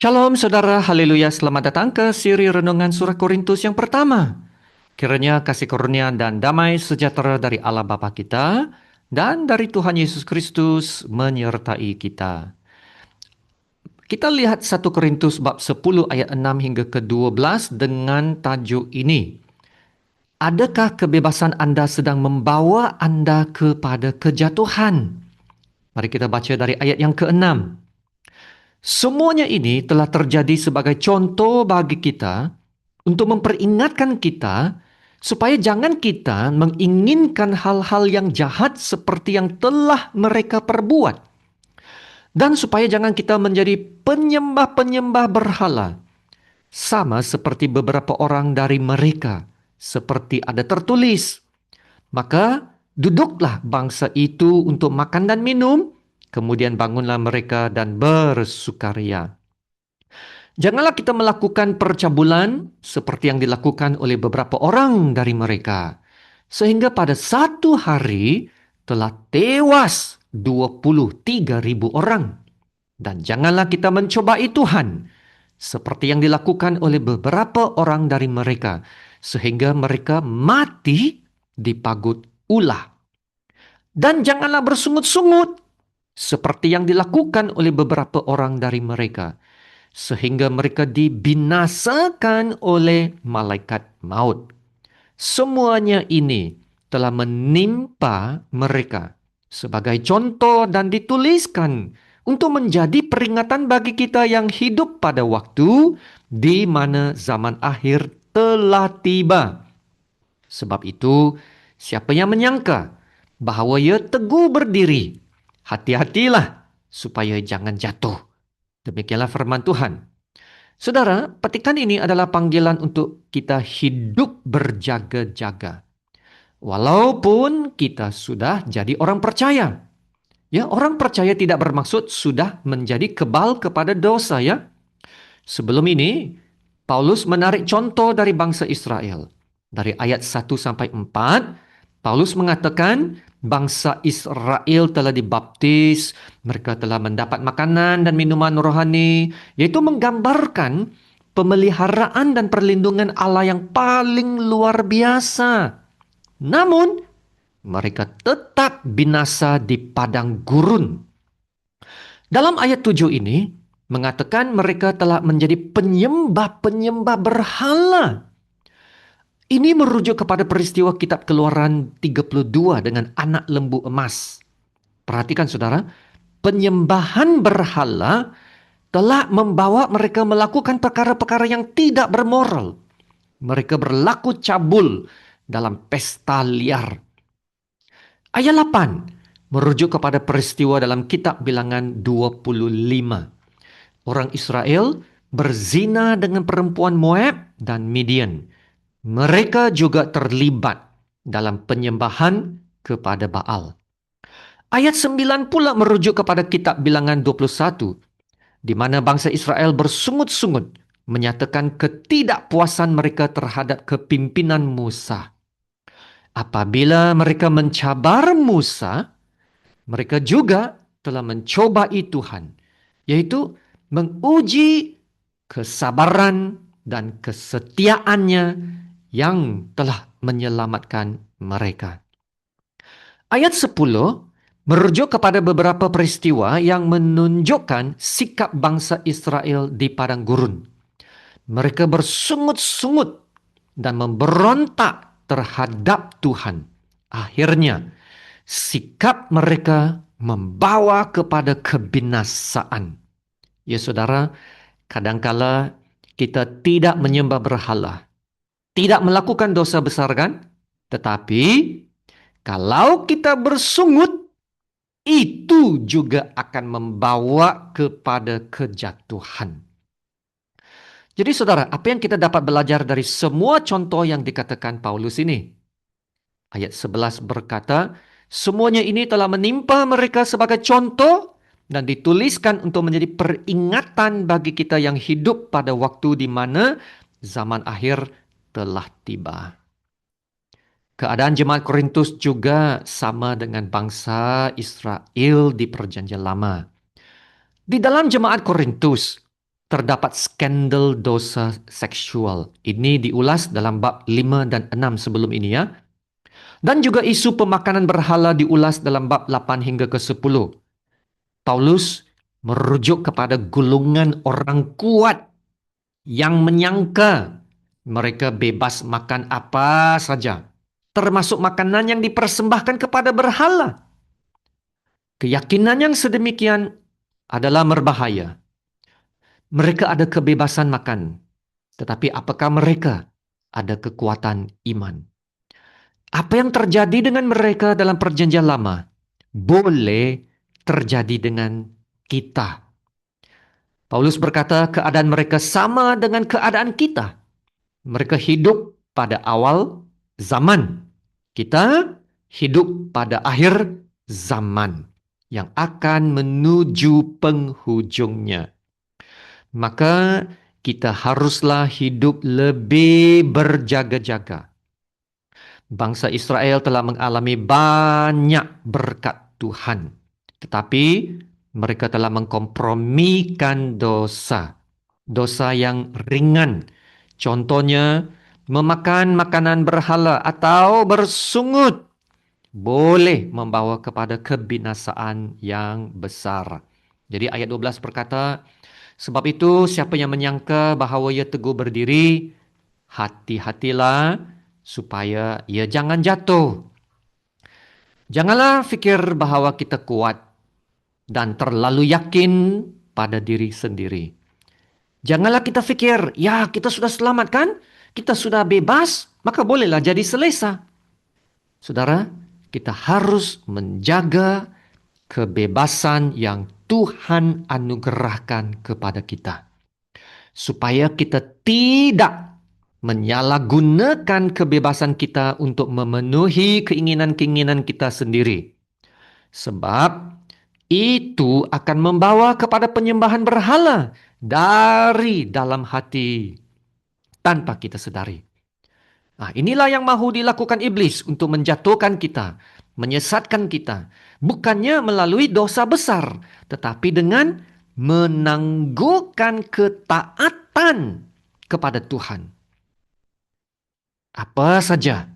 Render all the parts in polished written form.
Shalom saudara, haleluya, selamat datang ke siri Renungan Surah Korintus yang pertama. Kiranya kasih karunia dan damai sejahtera dari Allah Bapa kita dan dari Tuhan Yesus Kristus menyertai kita. Kita lihat 1 Korintus bab 10 ayat 6 hingga ke-12 dengan tajuk ini. Adakah kebebasan anda sedang membawa anda kepada kejatuhan? Mari kita baca dari ayat yang ke-6. Semuanya ini telah terjadi sebagai contoh bagi kita untuk memperingatkan kita supaya jangan kita menginginkan hal-hal yang jahat seperti yang telah mereka perbuat. Dan supaya jangan kita menjadi penyembah-penyembah berhala. Sama seperti beberapa orang dari mereka. Seperti ada tertulis. Maka duduklah bangsa itu untuk makan dan minum. Kemudian bangunlah mereka dan bersukaria. Janganlah kita melakukan percabulan seperti yang dilakukan oleh beberapa orang dari mereka. Sehingga pada satu hari telah tewas 23,000 orang. Dan janganlah kita mencobai Tuhan seperti yang dilakukan oleh beberapa orang dari mereka. Sehingga mereka mati di pagut ulah. Dan janganlah bersungut-sungut seperti yang dilakukan oleh beberapa orang dari mereka, sehingga mereka dibinasakan oleh malaikat maut. Semuanya ini telah menimpa mereka sebagai contoh dan dituliskan untuk menjadi peringatan bagi kita yang hidup pada waktu di mana zaman akhir telah tiba. Sebab itu, siapa yang menyangka bahawa ia teguh berdiri, hati-hatilah supaya jangan jatuh. Demikianlah firman Tuhan. Saudara, petikan ini adalah panggilan untuk kita hidup berjaga-jaga. Walaupun kita sudah jadi orang percaya. Ya, orang percaya tidak bermaksud sudah menjadi kebal kepada dosa ya. Sebelum ini, Paulus menarik contoh dari bangsa Israel. Dari ayat 1 sampai 4, Paulus mengatakan bangsa Israel telah dibaptis, mereka telah mendapat makanan dan minuman rohani, yaitu menggambarkan pemeliharaan dan perlindungan Allah yang paling luar biasa. Namun, mereka tetap binasa di padang gurun. Dalam ayat 7 ini, mengatakan mereka telah menjadi penyembah-penyembah berhala. Ini merujuk kepada peristiwa kitab Keluaran 32 dengan anak lembu emas. Perhatikan saudara, penyembahan berhala telah membawa mereka melakukan perkara-perkara yang tidak bermoral. Mereka berlaku cabul dalam pesta liar. Ayat 8 merujuk kepada peristiwa dalam kitab Bilangan 25. Orang Israel berzina dengan perempuan Moab dan Midian. Mereka juga terlibat dalam penyembahan kepada Baal. Ayat 9 pula merujuk kepada kitab Bilangan 21, di mana bangsa Israel bersungut-sungut menyatakan ketidakpuasan mereka terhadap kepimpinan Musa. Apabila mereka mencabar Musa, mereka juga telah mencobai Tuhan, yaitu menguji kesabaran dan kesetiaannya yang telah menyelamatkan mereka. Ayat 10 merujuk kepada beberapa peristiwa yang menunjukkan sikap bangsa Israel di padang gurun. Mereka bersungut-sungut dan memberontak terhadap Tuhan. Akhirnya, sikap mereka membawa kepada kebinasaan. Ya saudara, kadangkala kita tidak menyembah berhala, tidak melakukan dosa besar kan? Tetapi kalau kita bersungut, itu juga akan membawa kepada kejatuhan. Jadi saudara, apa yang kita dapat belajar dari semua contoh yang dikatakan Paulus ini? Ayat 11 berkata, semuanya ini telah menimpa mereka sebagai contoh dan dituliskan untuk menjadi peringatan bagi kita yang hidup pada waktu di mana zaman akhir telah tiba. Keadaan jemaat Korintus juga sama dengan bangsa Israel di Perjanjian Lama. Di dalam jemaat Korintus, terdapat skandal dosa seksual. Ini diulas dalam bab 5 dan 6 sebelum ini ya. Dan juga isu pemakanan berhala diulas dalam bab 8 hingga ke 10. Paulus merujuk kepada golongan orang kuat yang menyangka mereka bebas makan apa saja, termasuk makanan yang dipersembahkan kepada berhala. Keyakinan yang sedemikian adalah berbahaya. Mereka ada kebebasan makan, tetapi apakah mereka ada kekuatan iman? Apa yang terjadi dengan mereka dalam perjanjian lama boleh terjadi dengan kita. Paulus berkata keadaan mereka sama dengan keadaan kita. Mereka hidup pada awal zaman. Kita hidup pada akhir zaman yang akan menuju penghujungnya. Maka kita haruslah hidup lebih berjaga-jaga. Bangsa Israel telah mengalami banyak berkat Tuhan. Tetapi mereka telah mengkompromikan dosa. Dosa yang ringan. Contohnya, memakan makanan berhala atau bersungut boleh membawa kepada kebinasaan yang besar. Jadi ayat 12 berkata, sebab itu siapa yang menyangka bahawa ia teguh berdiri, hati-hatilah supaya ia jangan jatuh. Janganlah fikir bahawa kita kuat dan terlalu yakin pada diri sendiri. Janganlah kita fikir, ya kita sudah selamat kan? Kita sudah bebas, maka bolehlah jadi selesa. Saudara, kita harus menjaga kebebasan yang Tuhan anugerahkan kepada kita. Supaya kita tidak menyalahgunakan kebebasan kita untuk memenuhi keinginan-keinginan kita sendiri. Sebab itu akan membawa kepada penyembahan berhala dari dalam hati tanpa kita sedari. Nah, inilah yang mahu dilakukan iblis untuk menjatuhkan kita, menyesatkan kita. Bukannya melalui dosa besar, tetapi dengan menangguhkan ketaatan kepada Tuhan. Apa saja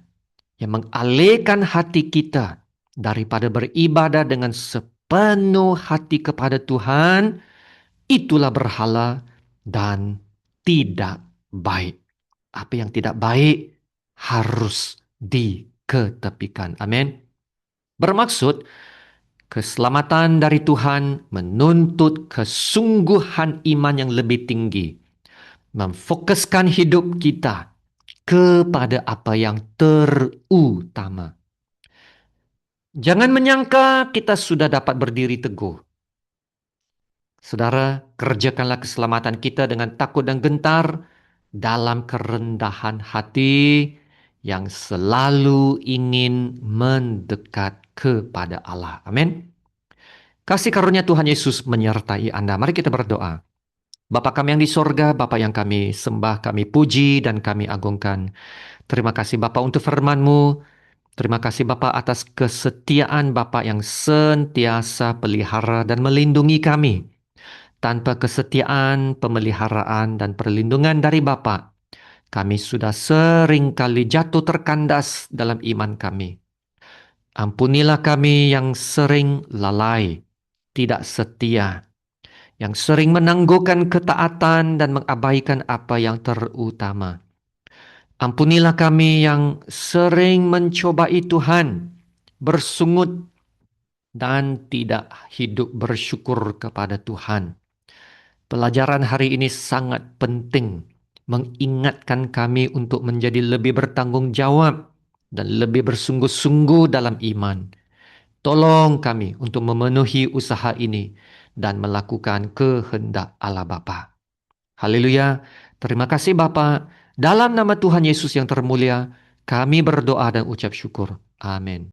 yang mengalihkan hati kita daripada beribadah dengan sepenuh hati kepada Tuhan, itulah berhala dan tidak baik. Apa yang tidak baik harus diketepikan. Amin. Bermaksud, keselamatan dari Tuhan menuntut kesungguhan iman yang lebih tinggi. Memfokuskan hidup kita kepada apa yang terutama. Jangan menyangka kita sudah dapat berdiri teguh. Saudara, kerjakanlah keselamatan kita dengan takut dan gentar dalam kerendahan hati yang selalu ingin mendekat kepada Allah. Amin. Kasih karunia Tuhan Yesus menyertai Anda. Mari kita berdoa. Bapa kami yang di sorga, Bapa yang kami sembah, kami puji dan kami agungkan. Terima kasih Bapa untuk firman-Mu. Terima kasih Bapa atas kesetiaan Bapa yang sentiasa pelihara dan melindungi kami. Tanpa kesetiaan, pemeliharaan dan perlindungan dari Bapa, kami sudah sering kali jatuh terkandas dalam iman kami. Ampunilah kami yang sering lalai, tidak setia, yang sering menangguhkan ketaatan dan mengabaikan apa yang terutama. Ampunilah kami yang sering mencobai Tuhan, bersungut dan tidak hidup bersyukur kepada Tuhan. Pelajaran hari ini sangat penting, mengingatkan kami untuk menjadi lebih bertanggung jawab dan lebih bersungguh-sungguh dalam iman. Tolong kami untuk memenuhi usaha ini dan melakukan kehendak Allah Bapa. Haleluya. Terima kasih Bapa. Dalam nama Tuhan Yesus yang termulia, kami berdoa dan ucap syukur. Amin.